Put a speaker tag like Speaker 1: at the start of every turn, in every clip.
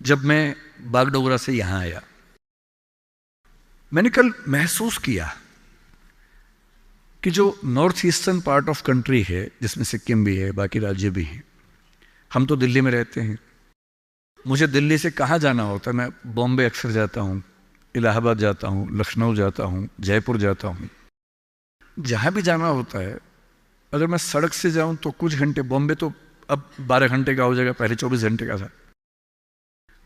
Speaker 1: जब मैं बागडोगरा से यहाँ आया, मैंने कल महसूस किया कि जो north eastern part of country है, जिसमें सिक्किम भी है, बाकी राज्य भी हैं, हम तो दिल्ली में रहते हैं। मुझे दिल्ली से कहाँ जाना होता है? मैं बॉम्बे अक्सर जाता हूँ, इलाहाबाद जाता हूँ, लखनऊ जाता हूँ, जयपुर जाता हूँ। जहाँ भी जाना होता है, अगर मैं सड़क से जाऊँ तो कुछ घंटे, बॉम्बे तो अब 12 घंटे का हो जाएगा, पहले 24 घंटे का था।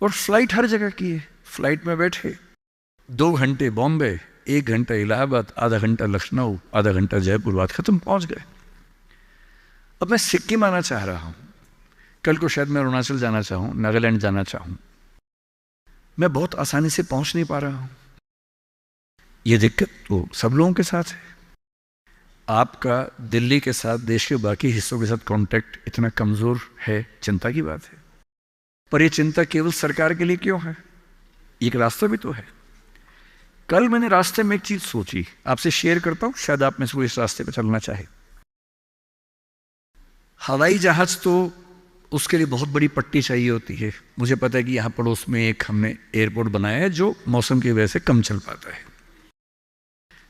Speaker 1: और फ्लाइट हर जगह की है, फ्लाइट में बैठे 2 घंटे बॉम्बे, 1 घंटा इलाहाबाद, आधा घंटा लखनऊ, आधा घंटा जयपुर, बात खत्म, पहुंच गए। अब मैं सिक्किम आना चाह रहा हूं, कल को शायद मैं अरुणाचल जाना चाहूं, नागालैंड जाना चाहूं, मैं बहुत आसानी से पहुंच नहीं पा रहा हूं। यह दिक्कत तो सब लोगों के साथ है। आपका दिल्ली के साथ, देश के बाकी हिस्सों के साथ कांटेक्ट इतना कमजोर है, चिंता की बात है। पर यह चिंता केवल सरकार के लिए क्यों है? एक रास्ता भी तो है। कल मैंने रास्ते में एक चीज सोची, आपसे शेयर करता हूं, शायद आप में से कोई इस रास्ते पर चलना चाहे। हवाई जहाज तो उसके लिए बहुत बड़ी पट्टी चाहिए होती है। मुझे पता है कि यहां पड़ोस में एक हमने एयरपोर्ट बनाया है जो मौसम की वजह से कम चल पाता है।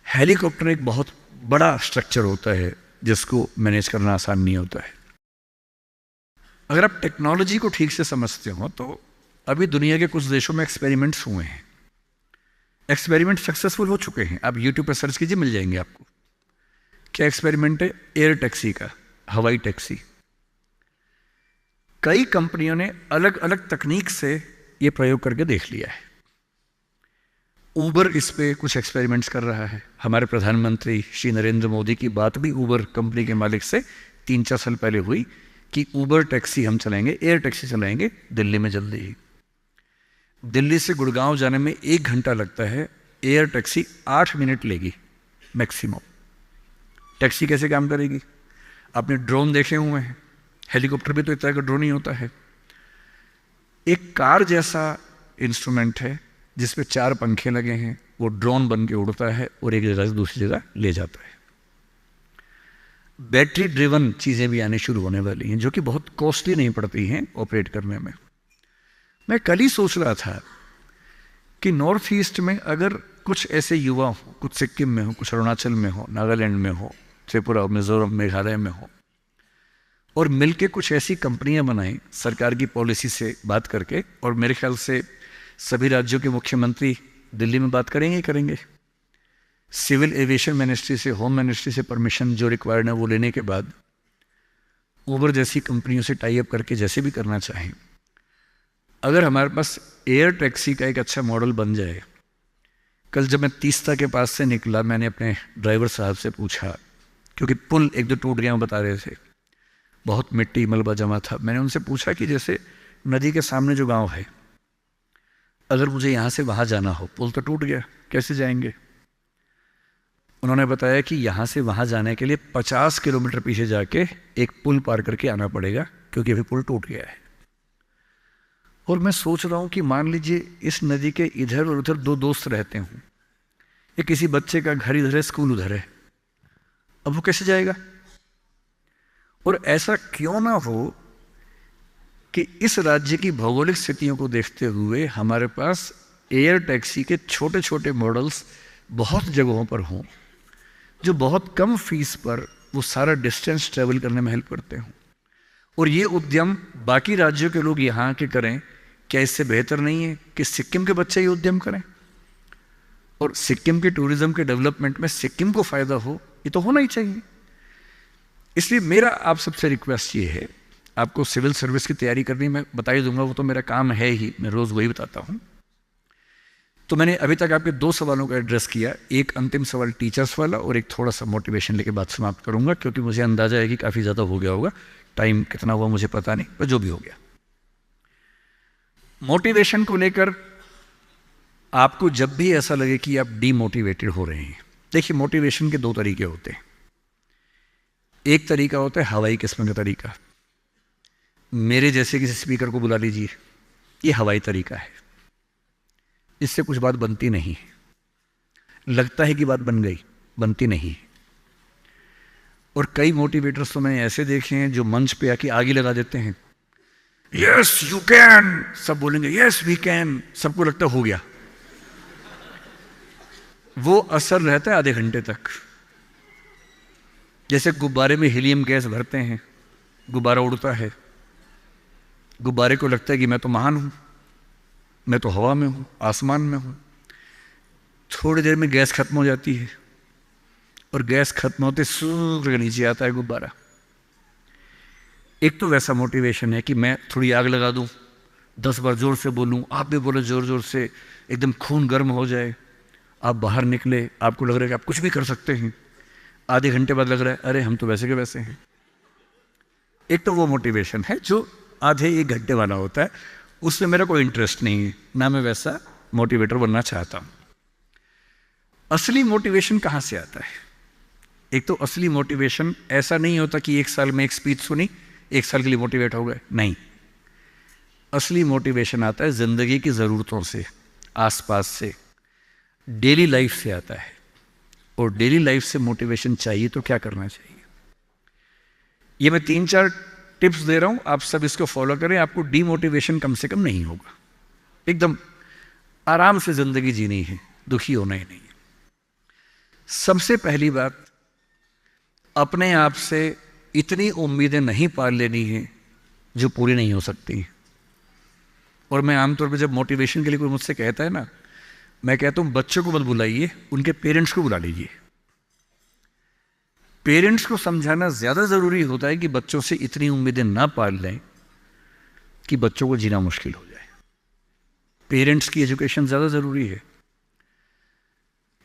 Speaker 1: हेलीकॉप्टर एक बहुत बड़ा स्ट्रक्चर होता है जिसको मैनेज करना आसान नहीं होता है। अगर आप टेक्नोलॉजी को ठीक से समझते हो तो अभी दुनिया के कुछ देशों में एक्सपेरिमेंट्स हुए हैं, एक्सपेरिमेंट सक्सेसफुल हो चुके हैं। आप यूट्यूब पर सर्च कीजिए, मिल जाएंगे आपको। क्या एक्सपेरिमेंट है? एयर टैक्सी का, हवाई टैक्सी। कई कंपनियों ने अलग अलग तकनीक से यह प्रयोग करके देख लिया है। ऊबर इस पे कुछ एक्सपेरिमेंट्स कर रहा है। हमारे प्रधानमंत्री श्री नरेंद्र मोदी की बात भी ऊबर कंपनी के मालिक से 3-4 साल पहले हुई कि ऊबर टैक्सी हम चलाएंगे, एयर टैक्सी चलाएंगे दिल्ली में जल्दी ही। दिल्ली से गुड़गांव जाने में 1 घंटा लगता है, एयर टैक्सी 8 मिनट लेगी मैक्सिमम। टैक्सी कैसे काम करेगी? आपने ड्रोन देखे हुए हैं, हेलीकॉप्टर भी तो इस तरह का ड्रोन ही होता है। एक कार जैसा इंस्ट्रूमेंट है जिसपे 4 पंखे लगे हैं, वो ड्रोन बन के उड़ता है और एक जगह से दूसरी जगह ले जाता है। बैटरी ड्रिवन चीज़ें भी आने शुरू होने वाली हैं जो कि बहुत कॉस्टली नहीं पड़ती हैं ऑपरेट करने में। मैं कल ही सोच रहा था कि नॉर्थ ईस्ट में अगर कुछ ऐसे युवा हो, कुछ सिक्किम में हो, कुछ अरुणाचल में हो, नागालैंड में हो, त्रिपुरा, मिजोरम, मेघालय में हो, और मिलके कुछ ऐसी कंपनियां बनाएं सरकार की पॉलिसी से बात करके, और मेरे ख्याल से सभी राज्यों के मुख्यमंत्री दिल्ली में बात करेंगे। सिविल एविएशन मिनिस्ट्री से, होम मिनिस्ट्री से परमिशन जो रिक्वायर्ड है वो लेने के बाद ऊबर जैसी कंपनियों से टाई अप करके जैसे भी करना चाहें, अगर हमारे पास एयर टैक्सी का एक अच्छा मॉडल बन जाए। कल जब मैं तीस्ता के पास से निकला, मैंने अपने ड्राइवर साहब से पूछा, क्योंकि पुल 1-2 टूट गया बता रहे थे, बहुत मिट्टी मलबा जमा था। मैंने उनसे पूछा कि जैसे नदी के सामने जो गांव है, अगर मुझे यहाँ से वहाँ जाना हो, पुल तो टूट गया, कैसे जाएंगे? उन्होंने बताया कि यहाँ से वहाँ जाने के लिए 50 किलोमीटर पीछे जाके एक पुल पार करके आना पड़ेगा, क्योंकि अभी पुल टूट गया है। और मैं सोच रहा हूँ कि मान लीजिए इस नदी के इधर और उधर 2 दोस्त रहते हों, या किसी बच्चे का घर इधर है, स्कूल उधर है, अब वो कैसे जाएगा? और ऐसा क्यों ना हो कि इस राज्य की भौगोलिक स्थितियों को देखते हुए हमारे पास एयर टैक्सी के छोटे छोटे मॉडल्स बहुत जगहों पर हों, जो बहुत कम फीस पर वो सारा डिस्टेंस ट्रेवल करने में हेल्प करते हों। और ये उद्यम बाकी राज्यों के लोग यहाँ के करें, क्या इससे बेहतर नहीं है कि सिक्किम के बच्चे ये उद्यम करें? और सिक्किम के टूरिज्म के डेवलपमेंट में सिक्किम को फायदा हो, ये तो होना ही चाहिए। इसलिए मेरा आप सबसे रिक्वेस्ट ये है, आपको सिविल सर्विस की तैयारी करनी मैं बता ही दूंगा, वो तो मेरा काम है ही, मैं रोज़ वही बताता हूँ। तो मैंने अभी तक आपके 2 सवालों का एड्रेस किया, एक अंतिम सवाल टीचर्स वाला और एक थोड़ा सा मोटिवेशन लेके बात समाप्त करूंगा, क्योंकि मुझे अंदाजा है कि काफ़ी ज़्यादा हो गया होगा, टाइम कितना हुआ मुझे पता नहीं, पर जो भी हो गया। मोटिवेशन को लेकर आपको जब भी ऐसा लगे कि आप डीमोटिवेटेड हो रहे हैं, देखिए मोटिवेशन के 2 तरीके होते हैं। एक तरीका होता है हवाई किस्म का तरीका, मेरे जैसे किसी स्पीकर को बुला लीजिए, ये हवाई तरीका है, इससे कुछ बात बनती नहीं है, लगता है कि बात बन गई, बनती नहीं है। और कई मोटिवेटर्स तो मैंने ऐसे देखे हैं जो मंच पे आके आग ही लगा देते हैं, यस यू कैन, सब बोलेंगे यस वी कैन, सबको लगता हो गया। वो असर रहता है आधे घंटे तक। जैसे गुब्बारे में हीलियम गैस भरते हैं, गुब्बारा उड़ता है, गुब्बारे को लगता है कि मैं तो महान हूं, मैं तो हवा में हूं, आसमान में हूं। थोड़ी देर में गैस खत्म हो जाती है और गैस खत्म होते सूख के नीचे आता है गुब्बारा। एक तो वैसा मोटिवेशन है कि मैं थोड़ी आग लगा दूं, 10 बार जोर से बोलूं, आप भी बोले जोर जोर से, एकदम खून गर्म हो जाए, आप बाहर निकले, आपको लग रहा है कि आप कुछ भी कर सकते हैं। आधे घंटे बाद लग रहा है अरे हम तो वैसे के वैसे हैं। एक तो वो मोटिवेशन है जो आधे 1 घंटे वाला होता है, उसमें मेरा कोई इंटरेस्ट नहीं है, ना मैं वैसा मोटिवेटर बनना चाहता हूं। असली मोटिवेशन कहां से आता है? एक तो असली मोटिवेशन ऐसा नहीं होता कि 1 साल में एक स्पीच सुनी, 1 साल के लिए मोटिवेट हो गए, नहीं। असली मोटिवेशन आता है जिंदगी की ज़रूरतों से, आसपास से, डेली लाइफ से आता है। और डेली लाइफ से मोटिवेशन चाहिए तो क्या करना चाहिए? ये मैं 3-4 टिप्स दे रहा हूं, आप सब इसको फॉलो करें, आपको डीमोटिवेशन कम से कम नहीं होगा। एकदम आराम से जिंदगी जीनी है, दुखी होना ही नहीं है। सबसे पहली बात, अपने आप से इतनी उम्मीदें नहीं पाल लेनी है जो पूरी नहीं हो सकती। और मैं आमतौर पर जब मोटिवेशन के लिए कोई मुझसे कहता है ना, मैं कहता हूं बच्चों को मत बुलाइए, उनके पेरेंट्स को बुला लीजिए। पेरेंट्स को समझाना ज्यादा जरूरी होता है कि बच्चों से इतनी उम्मीदें ना पाल लें कि बच्चों को जीना मुश्किल हो जाए। पेरेंट्स की एजुकेशन ज्यादा जरूरी है।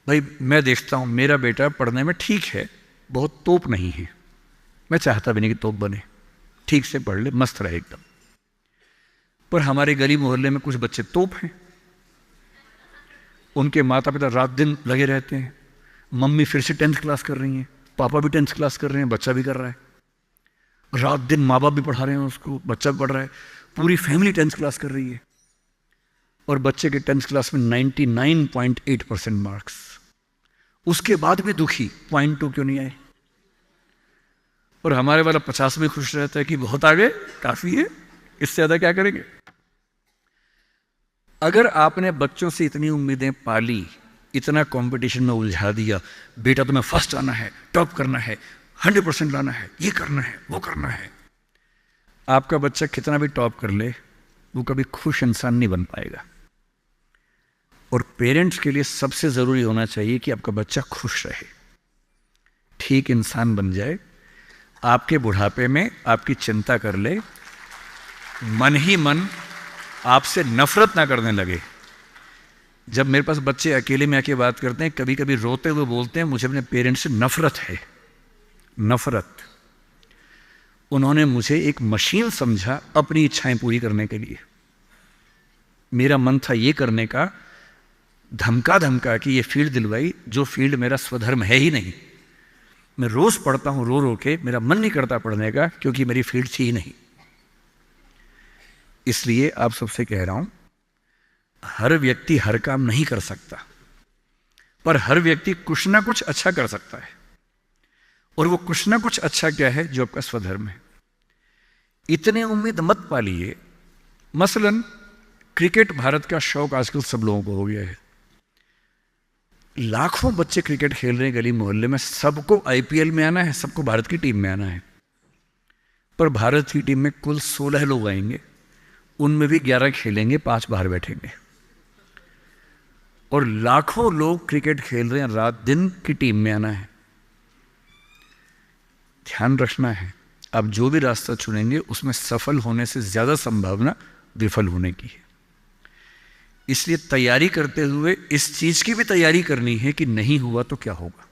Speaker 1: भाई मैं देखता हूं मेरा बेटा पढ़ने में ठीक है, बहुत तोप नहीं है, मैं चाहता भी नहीं कि तोप बने, ठीक से पढ़ ले, मस्त रहे एकदम। पर हमारे गली मोहल्ले में कुछ बच्चे तोप हैं, उनके माता पिता रात दिन लगे रहते हैं। मम्मी फिर से 10th क्लास कर रही हैं, पापा भी 10th क्लास कर रहे हैं, बच्चा भी कर रहा है, रात दिन माँ बाप भी पढ़ा रहे हैं उसको, बच्चा भी पढ़ रहा है, पूरी फैमिली 10th क्लास कर रही है। और बच्चे के 10th क्लास में 99.8% मार्क्स, उसके बाद भी दुखी, 0.2 क्यों नहीं आए? और हमारे वाला 50 में खुश रहता है कि बहुत आगे, काफी है, इससे ज्यादा क्या करेंगे? अगर आपने बच्चों से इतनी उम्मीदें पाली, इतना कंपटीशन में उलझा दिया, बेटा तुम्हें फर्स्ट आना है, टॉप करना है, 100% लाना है, ये करना है, वो करना है, आपका बच्चा कितना भी टॉप कर ले, वो कभी खुश इंसान नहीं बन पाएगा। और पेरेंट्स के लिए सबसे जरूरी होना चाहिए कि आपका बच्चा खुश रहे, ठीक इंसान बन जाए, आपके बुढ़ापे में आपकी चिंता कर ले, मन ही मन आपसे नफरत ना करने लगे। जब मेरे पास बच्चे अकेले में आके बात करते हैं, कभी कभी रोते हुए बोलते हैं मुझे अपने पेरेंट्स से नफरत है, नफरत। उन्होंने मुझे एक मशीन समझा अपनी इच्छाएं पूरी करने के लिए। मेरा मन था ये करने का, धमका धमका कि ये फील्ड दिलवाई जो फील्ड मेरा स्वधर्म है ही नहीं। मैं रोज पढ़ता हूं रो रो के, मेरा मन नहीं करता पढ़ने का क्योंकि मेरी फील्ड थी ही नहीं। इसलिए आप सबसे कह रहा हूं, हर व्यक्ति हर काम नहीं कर सकता, पर हर व्यक्ति कुछ ना कुछ अच्छा कर सकता है। और वो कुछ ना कुछ अच्छा क्या है? जो आपका स्वधर्म है। इतने उम्मीद मत पालिए। मसलन क्रिकेट भारत का शौक आजकल सब लोगों को हो गया है, लाखों बच्चे क्रिकेट खेल रहे हैं गली मोहल्ले में, सबको आईपीएल में आना है, सबको भारत की टीम में आना है। पर भारत की टीम में कुल 16 लोग आएंगे, उनमें भी 11 खेलेंगे, 5 बाहर बैठेंगे। और लाखों लोग क्रिकेट खेल रहे हैं, रात दिन की टीम में आना है। ध्यान रखना है, आप जो भी रास्ता चुनेंगे उसमें सफल होने से ज्यादा संभावना विफल होने की है। इसलिए तैयारी करते हुए इस चीज की भी तैयारी करनी है कि नहीं हुआ तो क्या होगा।